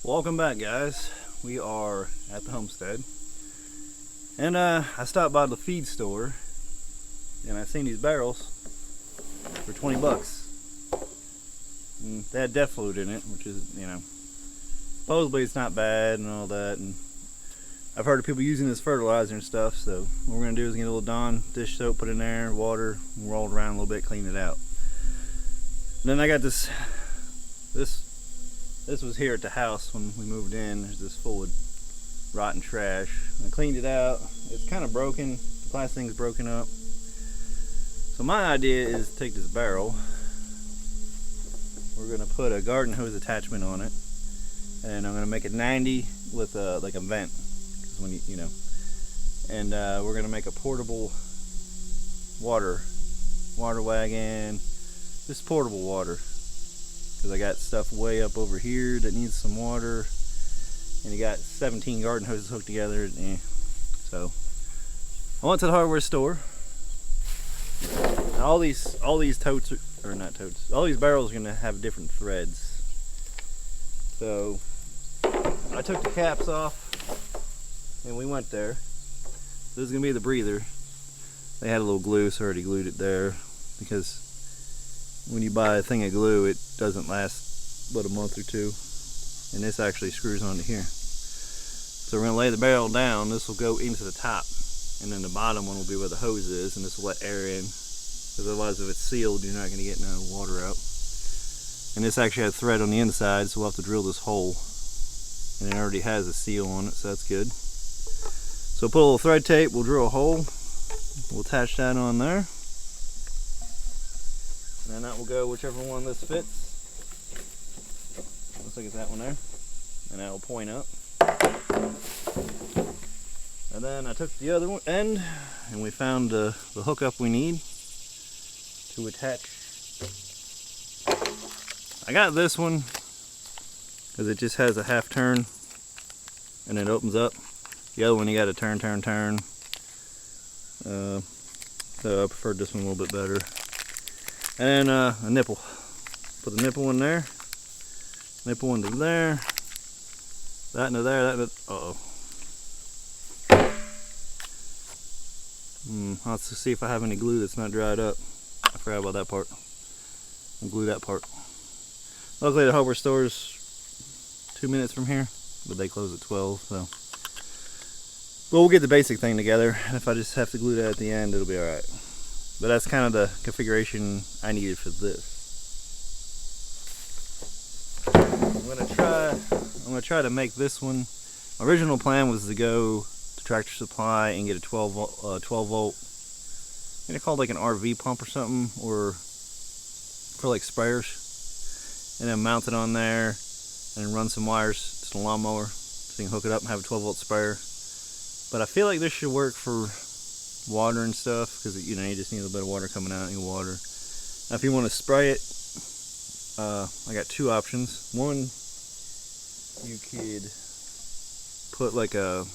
Welcome back, guys. We are at the homestead, and I stopped by the feed store and I seen these barrels for 20 bucks. And they had death fluid in it, which is, you know, supposedly it's not bad and all that, and I've heard of people using this fertilizer and stuff. So what we're gonna do is get a little Dawn dish soap, put in there, water, roll it around a little bit, clean it out. And then I got this was here at the house when we moved in. There's this full of rotten trash. I cleaned it out. It's kind of broken. The plastic's broken up. So my idea is to take this barrel. We're gonna put a garden hose attachment on it, and I'm gonna make it 90 with like a vent, because when you know, and we're gonna make a portable water wagon, just portable water. Because I got stuff way up over here that needs some water, and you got 17 garden hoses hooked together. So I went to the hardware store. Now all these totes or not totes, all these barrels are gonna have different threads. So I took the caps off and we went there. This is gonna be the breather. They had a little glue, so I already glued it there, because when you buy a thing of glue, it doesn't last but a month or two, and this actually screws onto here. So we're going to lay the barrel down. This will go into the top, and then the bottom one will be where the hose is, and this will let air in, because otherwise if it's sealed, you're not going to get no water out. And this actually has thread on the inside, so we'll have to drill this hole, and it already has a seal on it, so that's good. So put a little thread tape, we'll drill a hole, we'll attach that on there. And then that will go whichever one this fits. Looks like it's that one there. And that will point up. And then I took the other end and we found the hookup we need to attach. I got this one because it just has a half turn and it opens up. The other one you got to turn. So I preferred this one a little bit better. And a nipple. Put the nipple in there. Nipple into there. That into there. That into, I'll have to see if I have any glue that's not dried up. I forgot about that part. I'll glue that part. Luckily the hardware store is 2 minutes from here, but they close at 12, so. But we'll get the basic thing together, and if I just have to glue that at the end, it'll be alright. But that's kind of the configuration I needed for this. I'm gonna try to make this one. My original plan was to go to Tractor Supply and get a 12 volt. I'm gonna call it like an RV pump or something, or for like sprayers, and then mount it on there and run some wires to the lawnmower so you can hook it up and have a 12 volt sprayer. But I feel like this should work for water and stuff, because you know, you just need a little bit of water coming out in your water. Now if you want to spray it, I got two options. One, you could put like a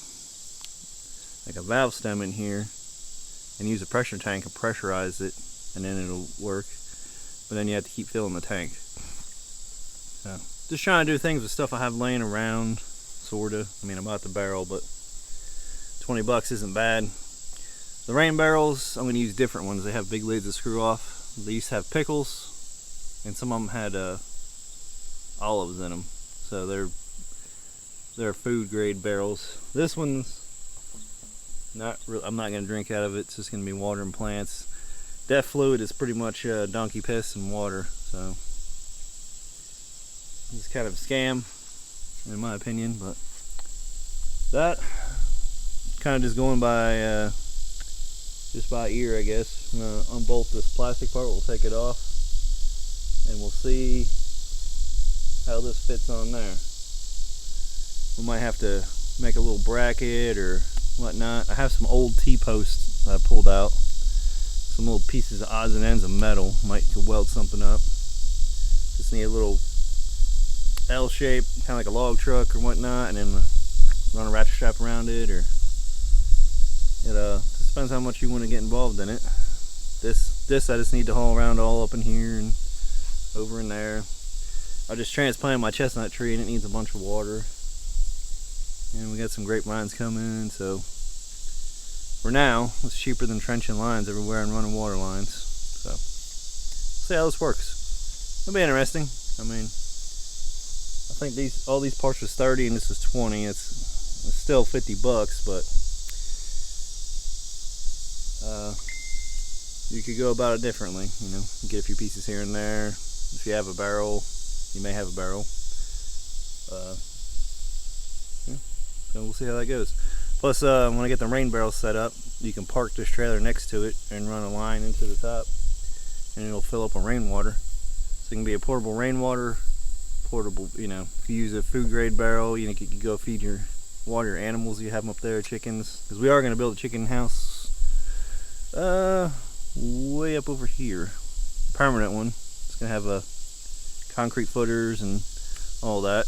valve stem in here and use a pressure tank and pressurize it, and then it'll work. But then you have to keep filling the tank. So just trying to do things with stuff I have laying around, sorta. I mean, I bought the barrel, but 20 bucks isn't bad. The rain barrels, I'm going to use different ones. They have big lids that screw off. They used to have pickles, and some of them had olives in them. So they're food grade barrels. This one's not real. I'm not going to drink out of it. It's just going to be water and plants. Death fluid is pretty much donkey piss and water. So it's kind of a scam, in my opinion. But that kind of just going by. Just by ear, I guess. I'm going to unbolt this plastic part, we'll take it off, and we'll see how this fits on there. We might have to make a little bracket or whatnot. I have some old T-posts that I pulled out. Some little pieces of odds and ends of metal. Might could weld something up. Just need a little L shape, kind of like a log truck or whatnot, and then run a ratchet strap around it, or it depends how much you want to get involved in it. This I just need to haul around all up in here and over in there. I just transplanted my chestnut tree and it needs a bunch of water. And we got some grapevines coming, so for now, it's cheaper than trenching lines everywhere and running water lines. So, see how this works. It'll be interesting. I mean, I think all these parts was 30 and this is 20. It's still $50, but you could go about it differently. You know, get a few pieces here and there. If you have a barrel, you may have a barrel. Yeah, so we'll see how that goes. Plus, when I get the rain barrel set up, you can park this trailer next to it and run a line into the top, and it'll fill up with rainwater. So it can be a portable rainwater, portable. You know, if you use a food grade barrel, you can go feed your animals. You have them up there, chickens, because we are going to build a chicken house, way up over here, permanent one. It's going to have a concrete footers and all that.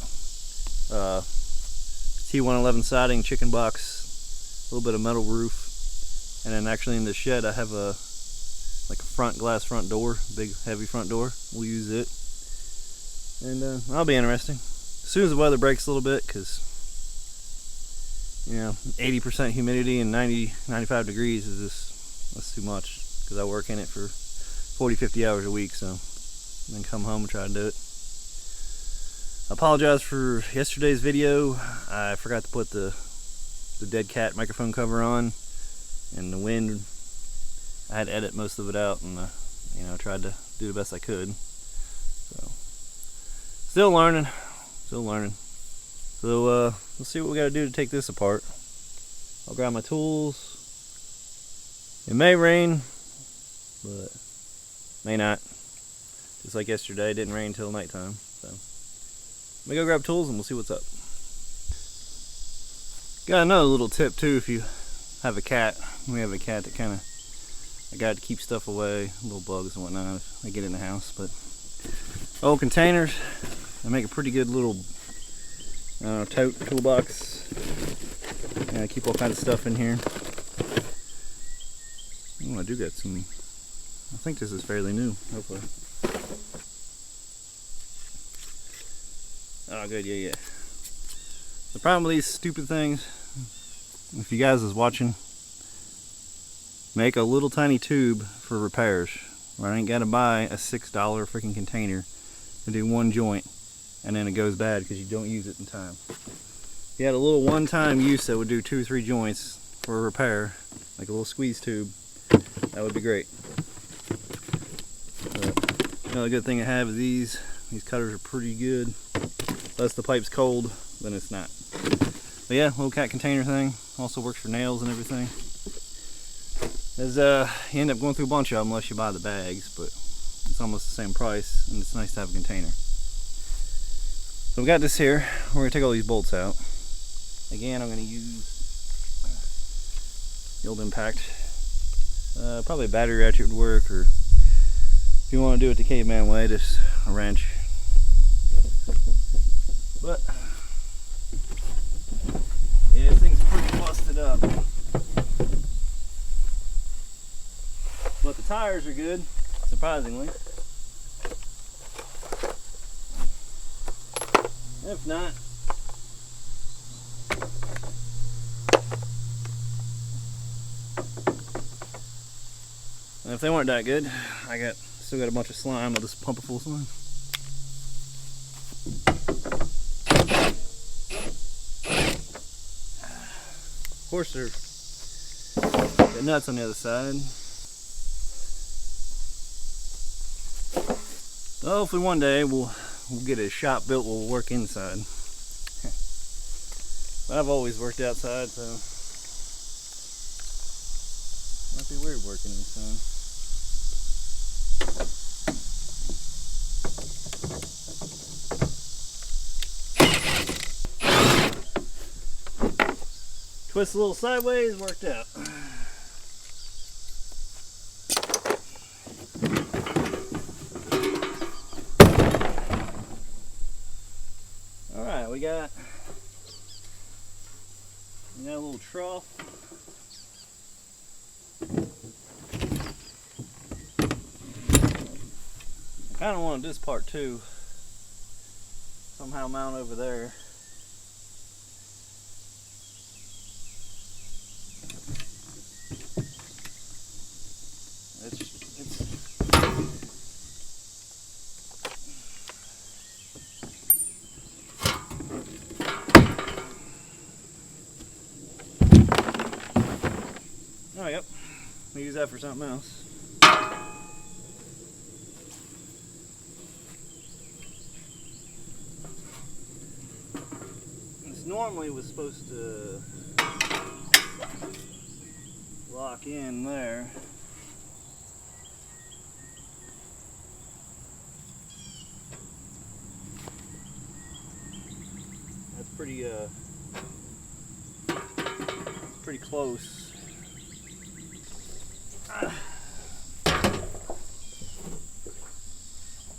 T111 siding, chicken box, a little bit of metal roof, and then actually in the shed I have a glass front door, big heavy front door. We'll use it, and that'll be interesting. As soon as the weather breaks a little bit, because you know, 80% humidity and 95 degrees is that's too much, because I work in it for 40-50 hours a week, so then come home and try to do it. I apologize for yesterday's video. I forgot to put the dead cat microphone cover on, and the wind, I had to edit most of it out, and you know, tried to do the best I could. So still learning. So let's see what we got to do to take this apart. I'll grab my tools. It may rain, but may not. Just like yesterday, it didn't rain until nighttime. So let me go grab tools and we'll see what's up. Got another little tip too, if you have a cat. We have a cat that I got to keep stuff away, little bugs and whatnot if they get in the house. But old containers, they make a pretty good little toolbox. Yeah, keep all kinds of stuff in here. Oh, I do got some. I think this is fairly new, hopefully. Oh, good, yeah. The problem with these stupid things, if you guys is watching, make a little tiny tube for repairs. Where I ain't got to buy a $6 freaking container to do one joint, and then it goes bad because you don't use it in time. If you had a little one-time use that would do 2 or 3 joints for a repair, like a little squeeze tube, that would be great. But another good thing I have is these cutters are pretty good. Unless the pipe's cold, then it's not. But yeah, little cat container thing. Also works for nails and everything. As you end up going through a bunch of them unless you buy the bags, but it's almost the same price, and it's nice to have a container. So we got this here. We're gonna take all these bolts out. Again, I'm gonna use the old impact. Probably a battery ratchet would work, or if you want to do it the caveman way, just a wrench. But yeah, this thing's pretty busted up. But the tires are good, surprisingly. If not, and if they weren't that good, still got a bunch of slime. I'll just pump it full of slime. Of course, there's the nuts on the other side. So hopefully one day we'll get a shop built. We'll work inside. But I've always worked outside, so might be weird working inside. Twist a little sideways, worked out. Alright, we got a little trough. I kind of wanted this part too. somehow mount over there. Oh, yep. We'll use that for something else. This normally was supposed to lock in there. That's pretty close.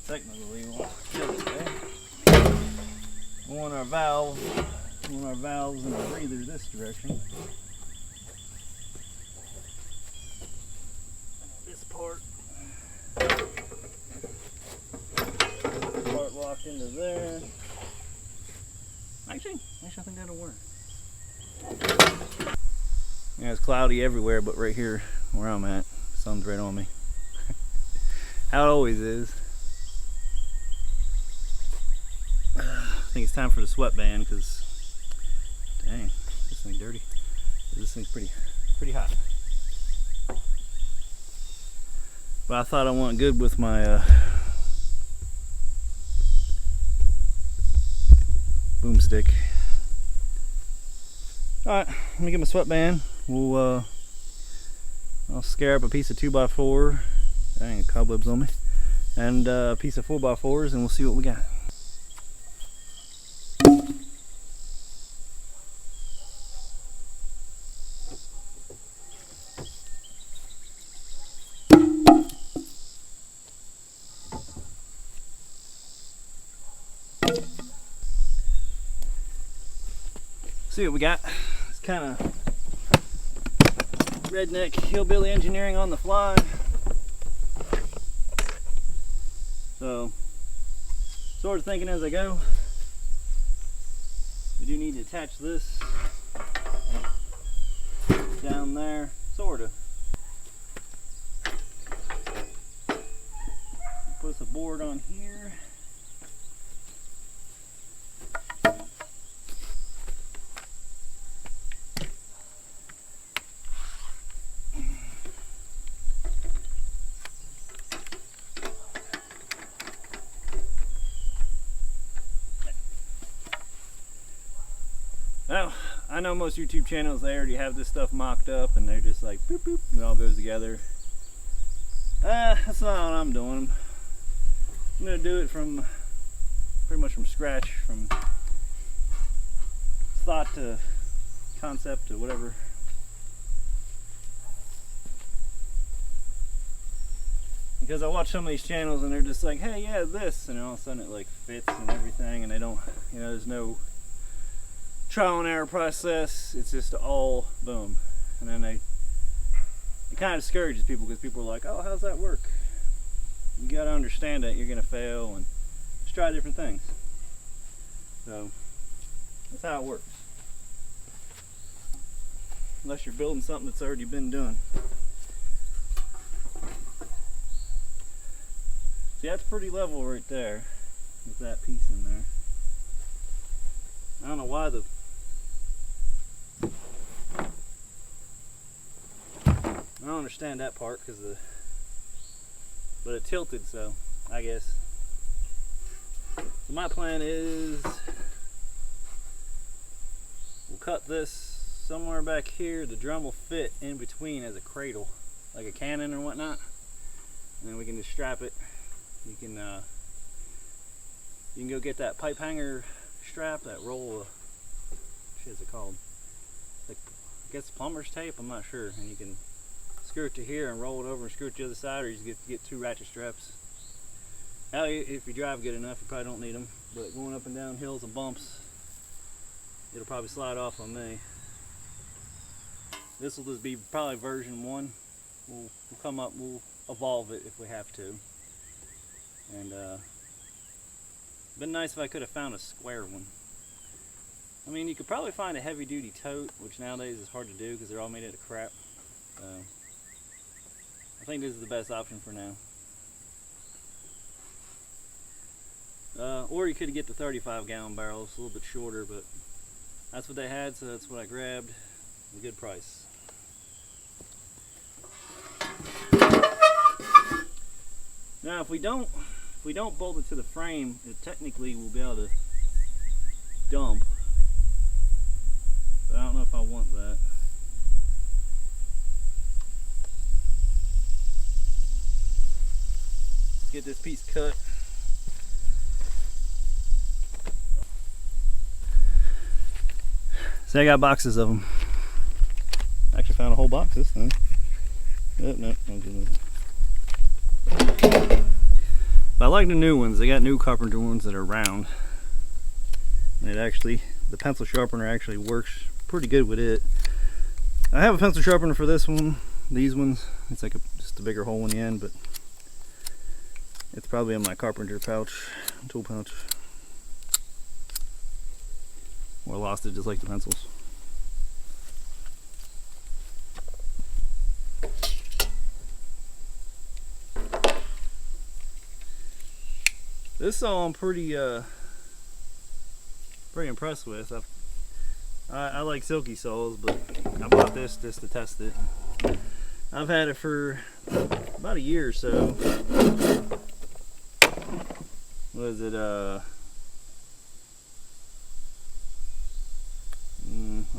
Technically, we want to kill it there. We want our valves and our breather this direction. This part locked into there. Actually, I think that'll work. Yeah, it's cloudy everywhere, but right here where I'm at, the sun's right on me. How it always is. I think it's time for the sweatband because, dang, this thing's dirty. This thing's pretty hot. But I thought I went good with my boomstick. Alright, let me get my sweatband. I'll scare up a piece of 2x4. Dang, cobwebs on me. And a piece of 4x4s, and we'll see what we got. See what we got. It's kind of redneck hillbilly engineering on the fly. So, sort of thinking as I go. We do need to attach this down there, sort of. Put a board on here. Now, I know most YouTube channels, they already have this stuff mocked up and they're just like boop boop and it all goes together. That's not what I'm doing. I'm gonna do it from pretty much from scratch, from thought to concept to whatever. Because I watch some of these channels and they're just like, hey, yeah, this, and all of a sudden it like fits and everything, and they don't, you know, there's no trial and error process. It's just all boom, and then it kind of discourages people because people are like, oh, how's that work? You got to understand that you're gonna fail, and just try different things. So that's how it works, unless you're building something that's already been done. See, that's pretty level right there with that piece in there. I don't know why I don't understand that part because but it tilted, so I guess. So my plan is we'll cut this somewhere back here. The drum will fit in between as a cradle, like a cannon or whatnot, and then we can just strap it. You can go get that pipe hanger strap, that roll of, what is it called? Like, I guess plumber's tape, I'm not sure. And you can screw it to here and roll it over and screw it to the other side, or you just get 2 ratchet straps. Now, if you drive good enough, you probably don't need them. But going up and down hills and bumps, it'll probably slide off on me. This will just be probably version 1. We'll evolve it if we have to. And Been nice if I could have found a square one. I mean, you could probably find a heavy duty tote, which nowadays is hard to do because they're all made out of crap. So I think this is the best option for now. Or you could get the 35-gallon barrels, a little bit shorter, but that's what they had, so that's what I grabbed. A good price. Now, if we don't bolt it to the frame, it technically will be able to dump. But I don't know if I want that. Let's get this piece cut. See, I got boxes of them. Actually found a whole box this time. No good. But I like the new ones. They got new carpenter ones that are round. And it actually, the pencil sharpener actually works pretty good with it. I have a pencil sharpener for this one. These ones, it's like just a bigger hole in the end, but it's probably in my carpenter pouch, tool pouch. Or lost it just like the pencils. This saw I'm pretty impressed with. I like silky saws, but I bought this just to test it. I've had it for about a year or so. What is it?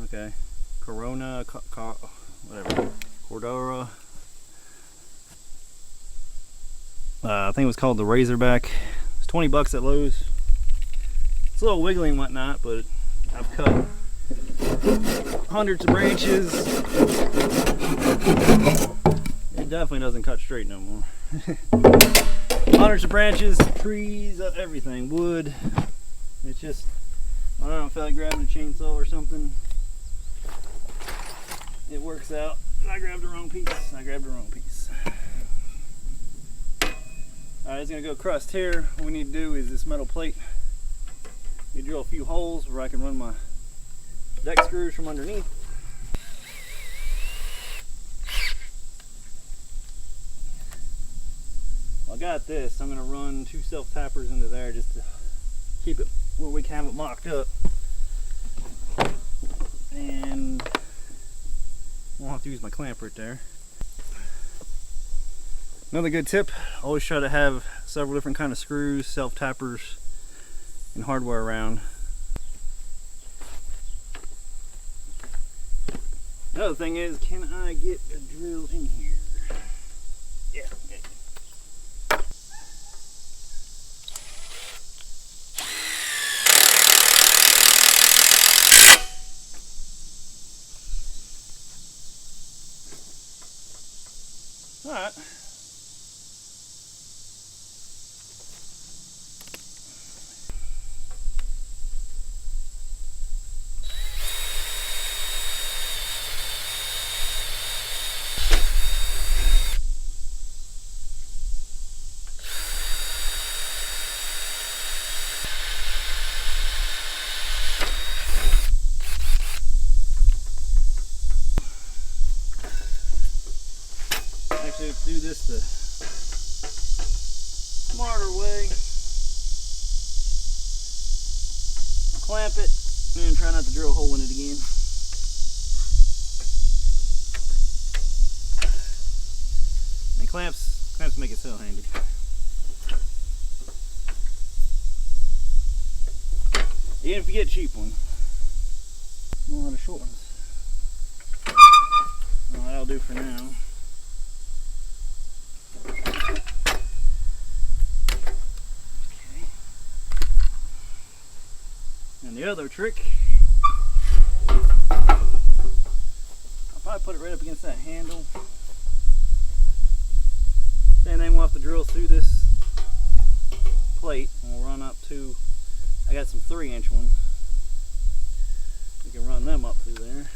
Okay, Corona, whatever, Cordura. I think it was called the Razorback. It's 20 bucks at Lowe's. It's a little wiggly and whatnot, but I've cut hundreds of branches. It definitely doesn't cut straight no more. Hundreds of branches, trees, everything, wood. It's just, I don't feel like grabbing a chainsaw or something. It works out. I grabbed the wrong piece. Alright, it's going to go across here. What we need to do is this metal plate. You drill a few holes where I can run my deck screws from underneath. I got this. I'm going to run 2 self-tappers into there just to keep it where we can have it mocked up. And won't have to use my clamp right there. Another good tip, always try to have several different kind of screws, self-tappers, and hardware around. Another thing is, can I get a drill in here? Yeah. Alright. Let's do this the smarter way. Clamp it and try not to drill a hole in it again. And clamps make it so handy. Even if you get a cheap one. A lot of short ones. Well, that'll do for now. And the other trick, I'll probably put it right up against that handle. Same thing, we'll have to drill through this plate and we'll run up to, I got some 3-inch ones. We can run them up through there.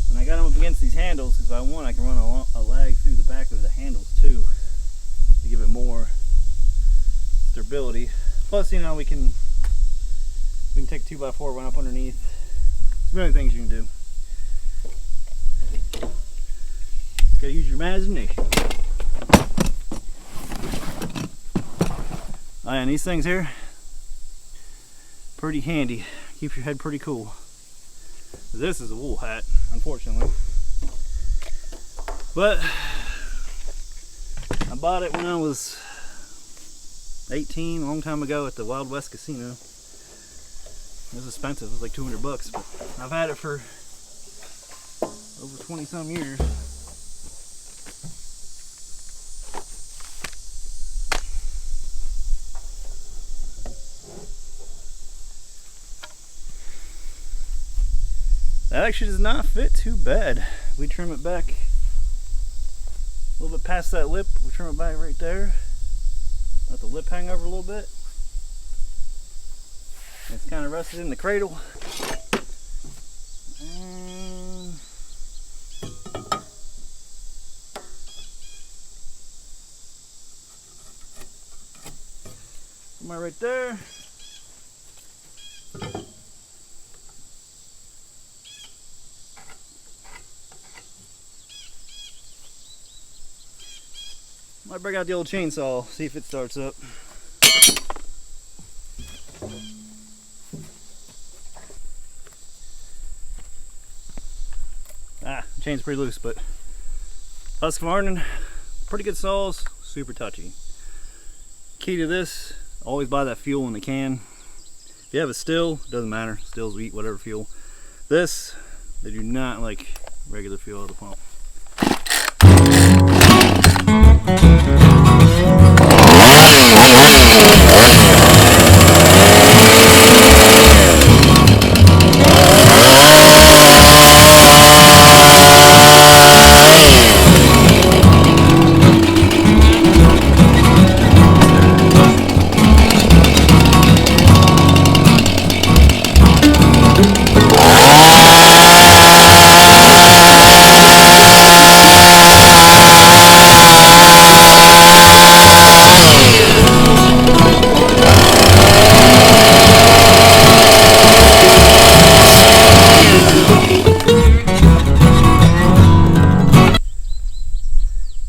And I got them up against these handles because if I want, I can run a lag through the back of the handles too to give it more stability. Plus, you know, we can take a 2x4, run up underneath. There's many things you can do. Gotta use your imagination. Oh yeah, and these things here, pretty handy. Keeps your head pretty cool. This is a wool hat, unfortunately. But I bought it when I was 18, a long time ago at the Wild West Casino. It was expensive, it was like $200, but I've had it for over 20 some years. That actually does not fit too bad. We trim it back a little bit past that lip. We trim it back right there. Let the lip hang over a little bit. It's kind of rested in the cradle. And somewhere right there. Might break out the old chainsaw, see if it starts up. Chain's pretty loose, but Husqvarna, pretty good saws, super touchy. Key to this, always buy that fuel in the can. If you have a still, doesn't matter, stills eat whatever fuel. This, they do not like regular fuel out of the pump.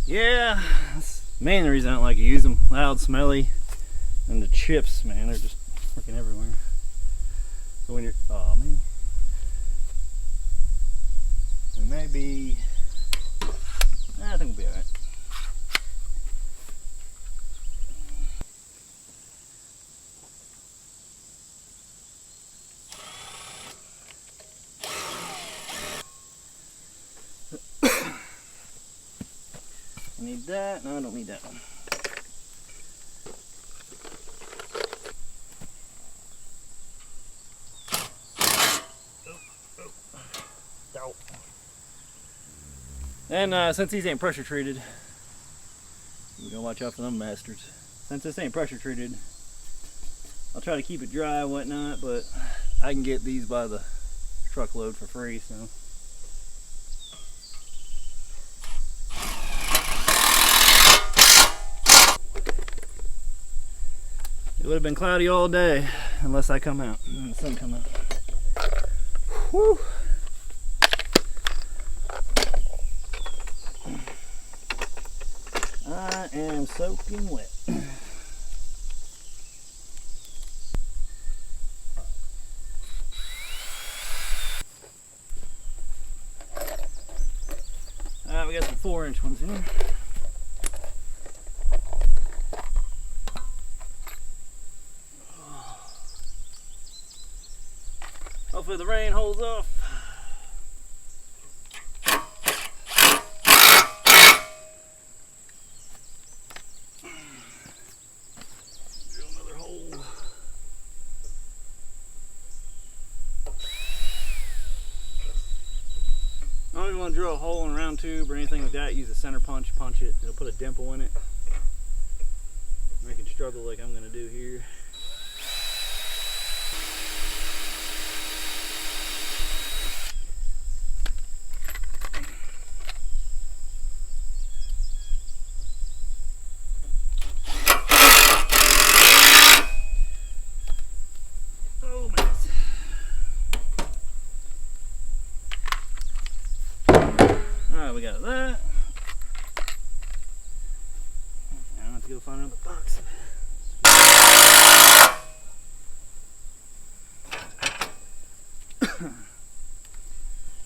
Yeah, that's the main reason I don't like to use them. Loud, smelly, and the chips, man, they're just freaking everywhere. So when you're, oh man, we may be, I think we'll be alright. I need that. No, I don't need that one. And since these ain't pressure treated, we're gonna watch out for them bastards. Since this ain't pressure treated, I'll try to keep it dry and whatnot, but I can get these by the truckload for free, so. It would have been cloudy all day unless I come out and the sun come out. Whew. I am soaking wet. Alright, we got some 4-inch ones in here. Hopefully the rain holds off. Drill another hole. I don't even want to drill a hole in a round tube or anything like that. Use a center punch it. It'll put a dimple in it. Make it struggle like I'm going to do here. that. Now I have to go find another box.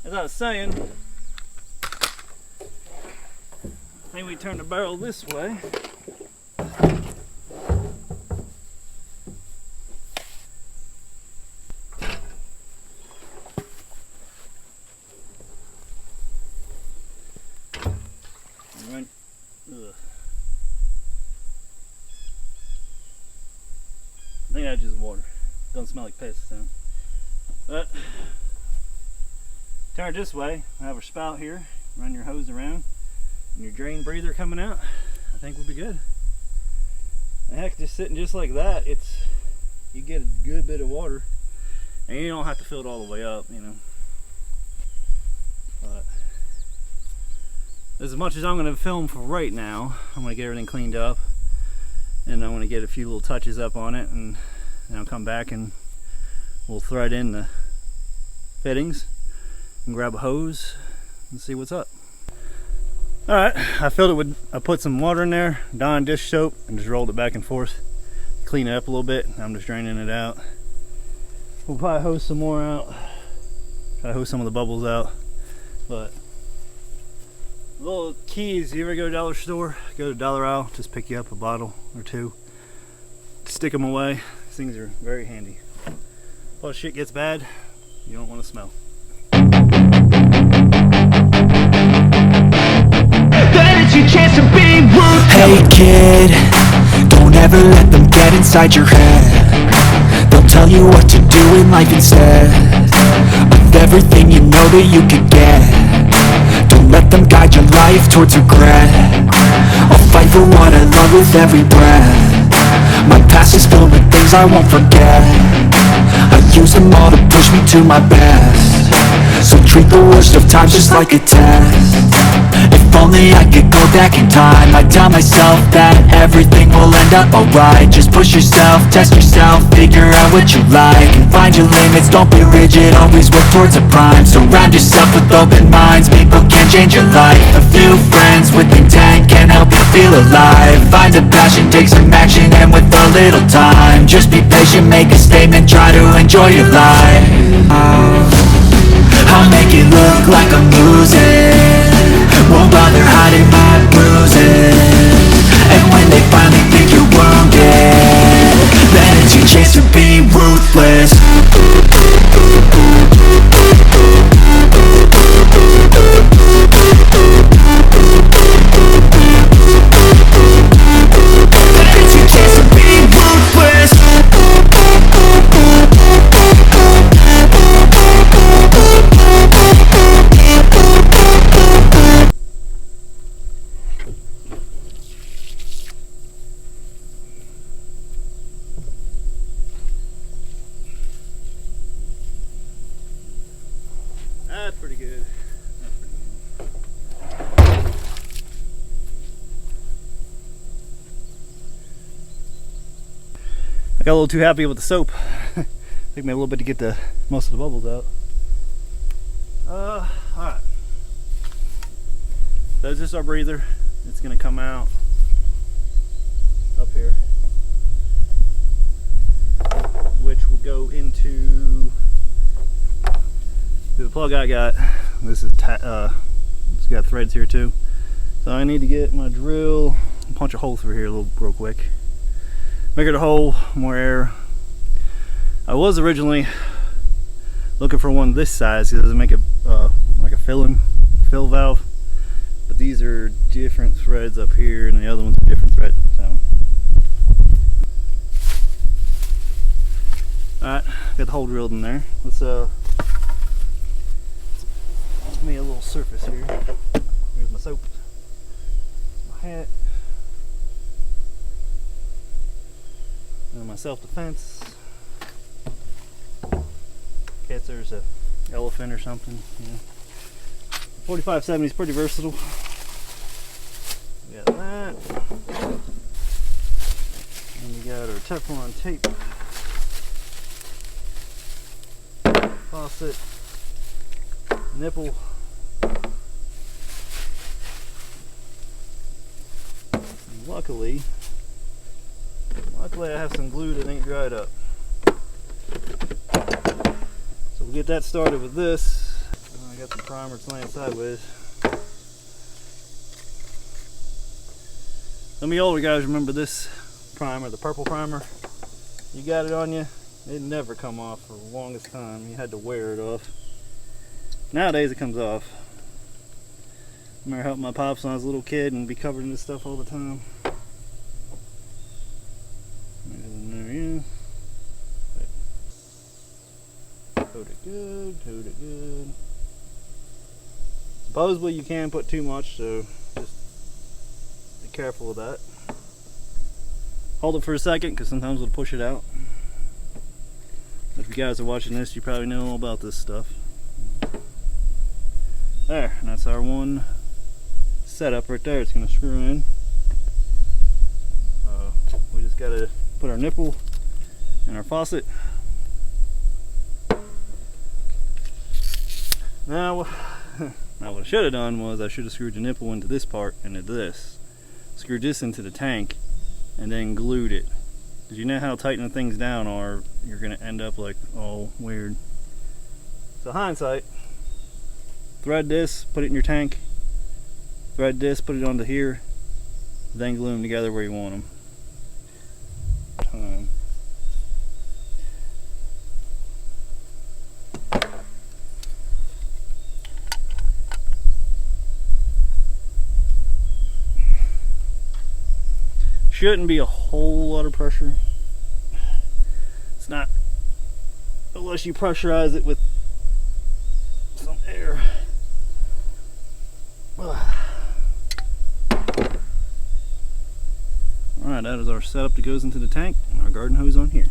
As I was saying, I think we turn the barrel this way. I think that's just water. Doesn't smell like piss, so. But turn it this way. Have a spout here. Run your hose around, and your drain breather coming out. I think we'll be good. And heck, just sitting just like that, you get a good bit of water, and you don't have to fill it all the way up, you know. But as much as I'm going to film for right now, I'm going to get everything cleaned up, and I'm going to get a few little touches up on it, and then I'll come back and we'll thread in the fittings and grab a hose and see what's up. Alright, I filled it with, I put some water in there, Dawn dish soap, and just rolled it back and forth. Clean it up a little bit. I'm just draining it out. We'll probably hose some more out. Try to hose some of the bubbles out. But little keys, you ever go to the dollar store, go to the dollar aisle, just pick you up a bottle or two. Stick them away. These things are very handy. If all shit gets bad, you don't want to smell. Hey kid, don't ever let them get inside your head. They'll tell you what to do in life instead of everything you know that you could get. Don't let them guide your life towards regret. I'll fight for what I love with every breath. My past is filled with things I won't forget. I use them all to push me to my best. So treat the worst of times just like a test. If only I could go back in time, I'd tell myself that everything will end up alright. Just push yourself, test yourself, figure out what you like, and find your limits, don't be rigid, always work towards a prime. Surround yourself with open minds, people can change your life. A few friends with intent can help you feel alive. Find a passion, take some action, and with a little time, just be patient, make a statement, try to enjoy your life. I'll make it look like I'm losing, won't bother hiding my bruises. And when they finally think you're wounded, then it's your chance to be ruthless. Then it's your chance to be ruthless. That's pretty good. I got a little too happy with the soap. Took me a little bit to get most of the bubbles out. Alright. That's just our breather. It's gonna come out up here, which will go into the plug I got. This is it's got threads here too, so I need to get my drill and punch a hole through here real quick. Bigger the hole, more air. I was originally looking for one this size because it doesn't make it like a fill valve, but these are different threads up here, and the other one's a different thread. So, all right, got the hole drilled in there. Let's give me a little surface here. Here's my soap, my hat, and my self-defense. In case there's an elephant or something. You know. 4570 is pretty versatile. We got that. And we got our Teflon tape. Faucet. Nipple. luckily I have some glue that ain't dried up. So we'll get that started with this. I got the primer, it's laying sideways. Some of you older guys remember this primer, the purple primer. You got it on you, it never come off for the longest time. You had to wear it off. Nowadays it comes off. I remember helping my pops when I was a little kid and be covered in this stuff all the time. There he is. Coat it good, coat it good. Supposedly you can put too much, so just be careful with that. Hold it for a second, because sometimes it'll push it out. If you guys are watching this, you probably know all about this stuff. There, and that's our one setup right there. It's going to screw in. We just got to put our nipple in our faucet. Now what I should have done was I should have screwed the nipple into this part and into this. Screwed this into the tank and then glued it. Because you know how tightening things down are, you're going to end up like all weird. So hindsight, thread this, put it in your tank, thread this, put it onto here, then glue them together where you want them. Shouldn't be a whole lot of pressure. It's not, unless you pressurize it with some air. Alright, that is our setup that goes into the tank, and our garden hose on here.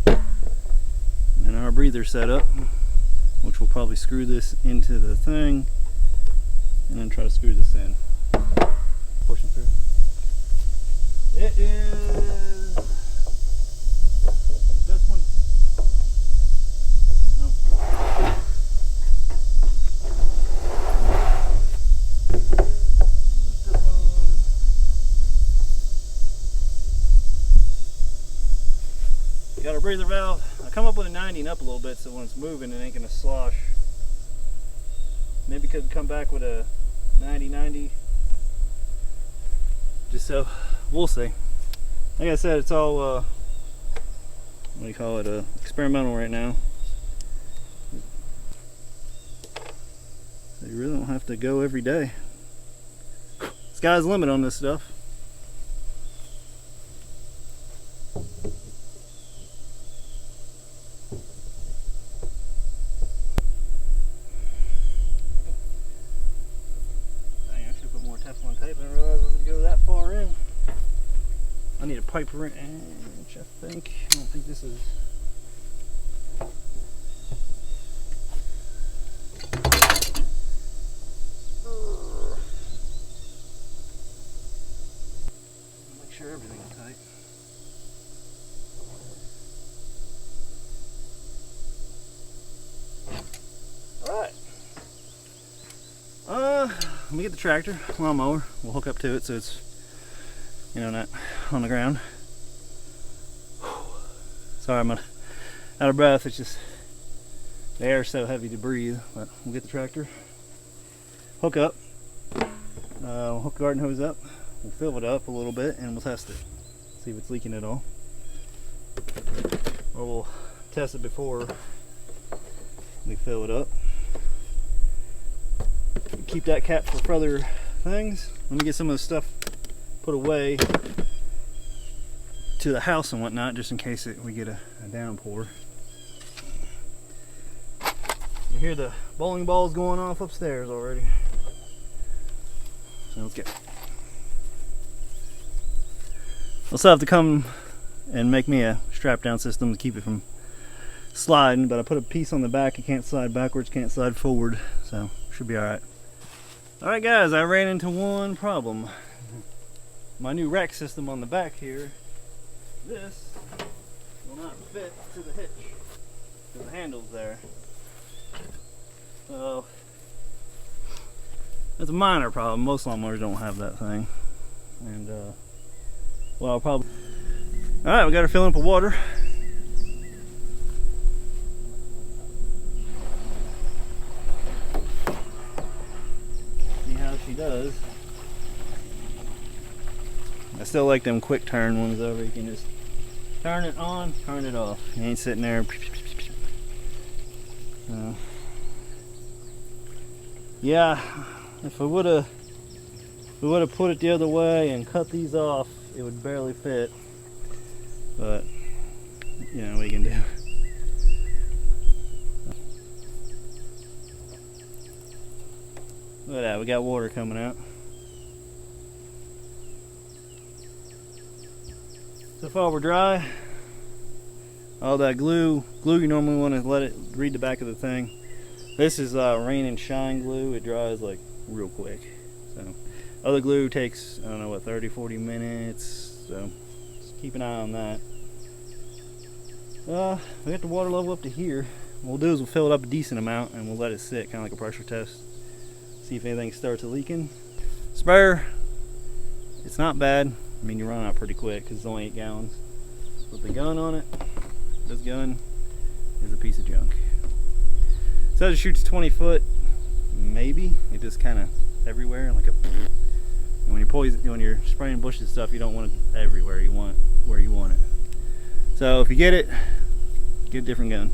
And our breather setup, which will probably screw this into the thing, and then try to screw this in. Pushing through. It is this one. Nope. This one. Got our breather valve. I come up with a 90 up a little bit so when it's moving it ain't gonna slosh. Maybe could come back with a 90-90. Just so we'll see. Like I said, it's all what do you call it, experimental right now. So you really don't have to go every day. Sky's the limit on this stuff. Dang, I should put more Teflon tape. I didn't realize it would go that far in. I need a pipe wrench, I think. I don't think this is. Make sure everything's tight. Alright. Let me get the tractor, lawnmower. We'll hook up to it so it's, you know, not on the ground. Sorry, I'm out of breath. It's just the air's so heavy to breathe. But we'll get the tractor, hook up, we'll hook the garden hose up, we'll fill it up a little bit, and we'll test it. See if it's leaking at all. Or we'll test it before we fill it up. Keep that cap for further things. Let me get some of the stuff put away to the house and whatnot, just in case we get a downpour. You hear the bowling balls going off upstairs already. So let's get. I'll still have to come and make me a strap down system to keep it from sliding, but I put a piece on the back. It can't slide backwards, can't slide forward, so should be alright. Alright guys, I ran into one problem. My new rack system on the back here, this will not fit to the hitch because the handle's there. So that's a minor problem. Most lawnmowers don't have that thing. and well, I'll probably. All right, we got her filling up with water. See how she does. I still like them quick turn ones over. You can just turn it on, turn it off. You ain't sitting there. Yeah, if we would have put it the other way and cut these off, it would barely fit. But you know what you can do. Look at that, we got water coming out. So far we're dry. All that glue you normally want to let it read the back of the thing. This is rain and shine glue. It dries like real quick. So other glue takes, I don't know what, 30-40 minutes. So just keep an eye on that. We got the water level up to here. What we'll do is we'll fill it up a decent amount and we'll let it sit, kind of like a pressure test. See if anything starts leaking. Sprayer, it's not bad. I mean, you run out pretty quick because it's only 8 gallons. Put the gun on it. This gun is a piece of junk. It says it shoots 20 foot, maybe. It just kind of everywhere, like a. And when you're spraying bushes and stuff, you don't want it everywhere. You want it where you want it. So if you get it, get a different gun.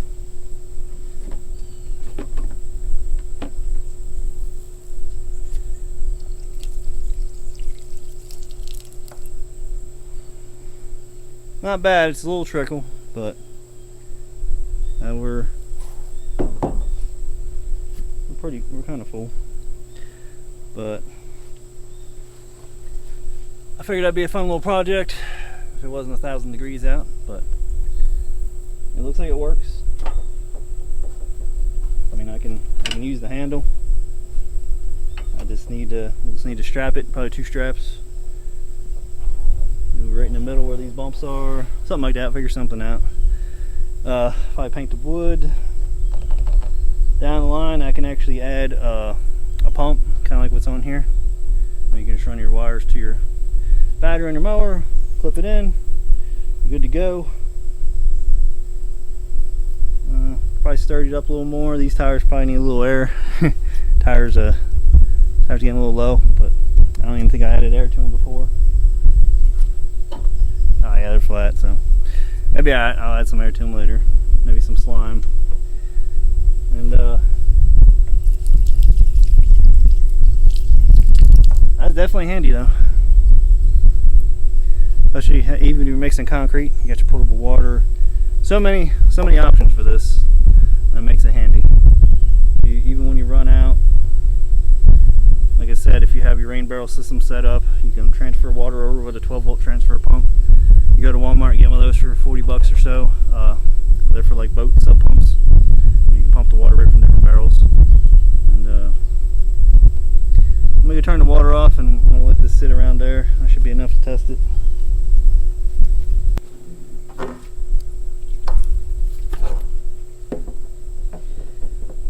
Not bad, it's a little trickle, but we're kind of full. But I figured that'd be a fun little project if it wasn't 1,000 degrees out, but it looks like it works. I mean, I can use the handle. We'll just need to strap it, probably 2 straps. Right in the middle where these bumps are, something like that. Figure something out. If I paint the wood down the line, I can actually add a pump, kind of like what's on here. And you can just run your wires to your battery on your mower, clip it in, you're good to go. Probably sturdy it up a little more. These tires probably need a little air. tires getting a little low, but I don't even think I added air to them before. Oh yeah, they're flat, so maybe I'll add some air to them later. Maybe some slime. And that's definitely handy though. Especially even if you're mixing concrete, you got your portable water. So many options for this. That makes it handy. Even when you run out, like I said, if you have your rain barrel system set up, you can transfer water over with a 12-volt transfer pump. You go to Walmart and get one of those for 40 bucks or so. They're for like boat sub pumps. You can pump the water right from different barrels. And I'm gonna turn the water off and I'll let this sit around there. That should be enough to test it.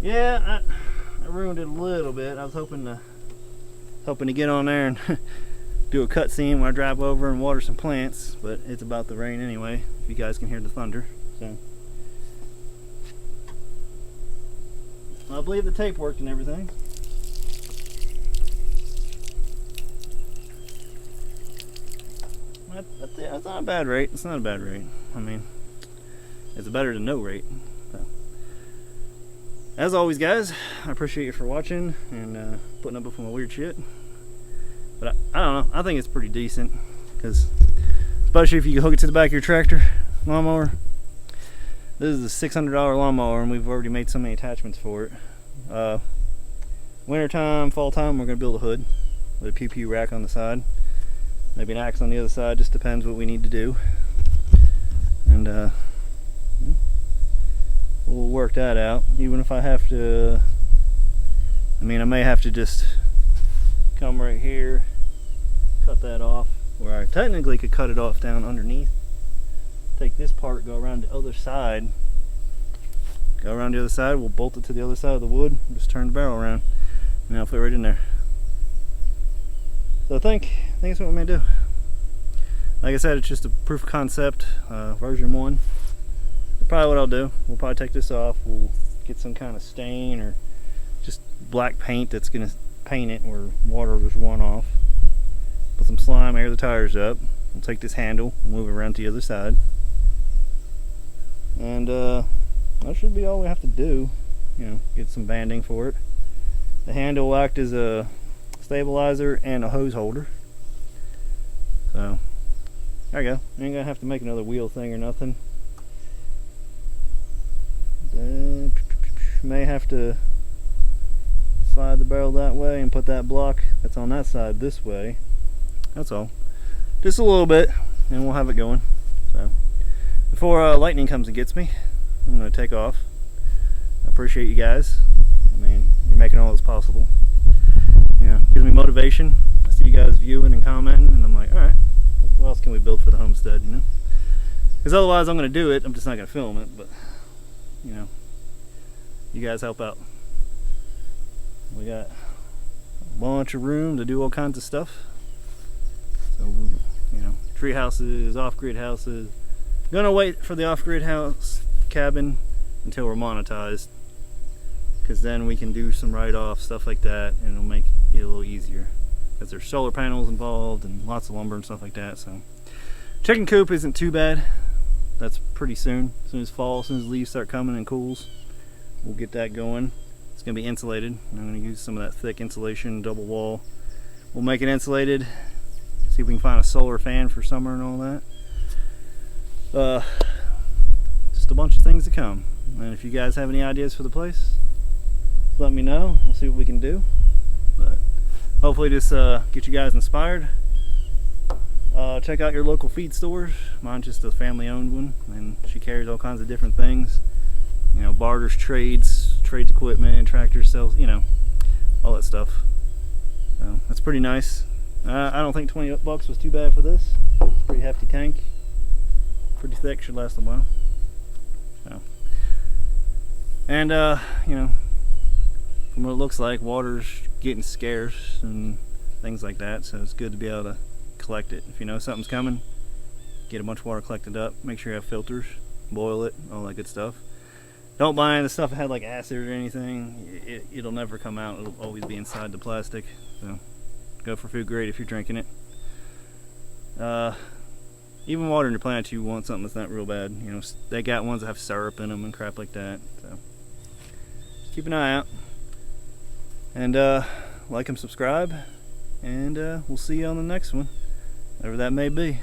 Yeah, I ruined it a little bit. I was hoping to get on there and do a cut scene where I drive over and water some plants, but it's about to rain anyway, if you guys can hear the thunder. So I believe the tape worked and everything. That's not a bad rate. It's not a bad rate. I mean, it's better than no rate. So, as always, guys, I appreciate you for watching and putting up with my weird shit. But I don't know, I think it's pretty decent, because especially if you hook it to the back of your tractor lawnmower. This is a $600 lawnmower and we've already made so many attachments for it. Winter time, fall time, we're going to build a hood with a pew-pew rack on the side, maybe an axe on the other side, just depends what we need to do. And we'll work that out. Even if I have to, I mean, I may have to just come right here, cut that off, where I technically could cut it off down underneath, take this part, go around the other side, we'll bolt it to the other side of the wood, just turn the barrel around, and it'll fit right in there. So I think think that's what we may do. Like I said, it's just a proof of concept, version 1. Probably what I'll do, we'll probably take this off, we'll get some kind of stain or just black paint that's going to paint it where water just run off. Put some slime, air the tires up. We'll take this handle, move it around to the other side. And that should be all we have to do. You know, get some banding for it. The handle will act as a stabilizer and a hose holder. So, there you go. You ain't gonna have to make another wheel thing or nothing. May have to slide the barrel that way and put that block that's on that side this way. That's all. Just a little bit, and we'll have it going. So, before lightning comes and gets me, I'm gonna take off. I appreciate you guys. I mean, you're making all this possible. You know, gives me motivation. I see you guys viewing and commenting, and I'm like, all right, what else can we build for the homestead? You know, because otherwise I'm gonna do it. I'm just not gonna film it, but. You know, you guys help out. We got a bunch of room to do all kinds of stuff. So, you know, tree houses, off-grid houses. Gonna wait for the off-grid house cabin until we're monetized, because then we can do some write-off stuff like that, and it'll make it a little easier. Because there's solar panels involved and lots of lumber and stuff like that. So, chicken coop isn't too bad. That's pretty soon. As soon as fall, as soon as leaves start coming and cools, we'll get that going. It's gonna be insulated. I'm gonna use some of that thick insulation, double wall. We'll make it insulated. See if we can find a solar fan for summer and all that. Just a bunch of things to come. And if you guys have any ideas for the place, let me know. We'll see what we can do. But hopefully just get you guys inspired. Check out your local feed stores. Mine's just a family-owned one, and she carries all kinds of different things. You know, barters, trades equipment, tractors, sells, you know, all that stuff. So that's pretty nice. I don't think 20 bucks was too bad for this. It's a pretty hefty tank, pretty thick, should last a while. So, and you know, from what it looks like, water's getting scarce and things like that. So it's good to be able to collect it. If you know something's coming, get a bunch of water collected up. Make sure you have filters, boil it, all that good stuff. Don't buy any of the stuff that had like acid or anything. It'll never come out. It'll always be inside the plastic. So go for food grade if you're drinking it. Even watering your plants, you want something that's not real bad. You know, they got ones that have syrup in them and crap like that. So keep an eye out. And like and subscribe. And we'll see you on the next one, whatever that may be.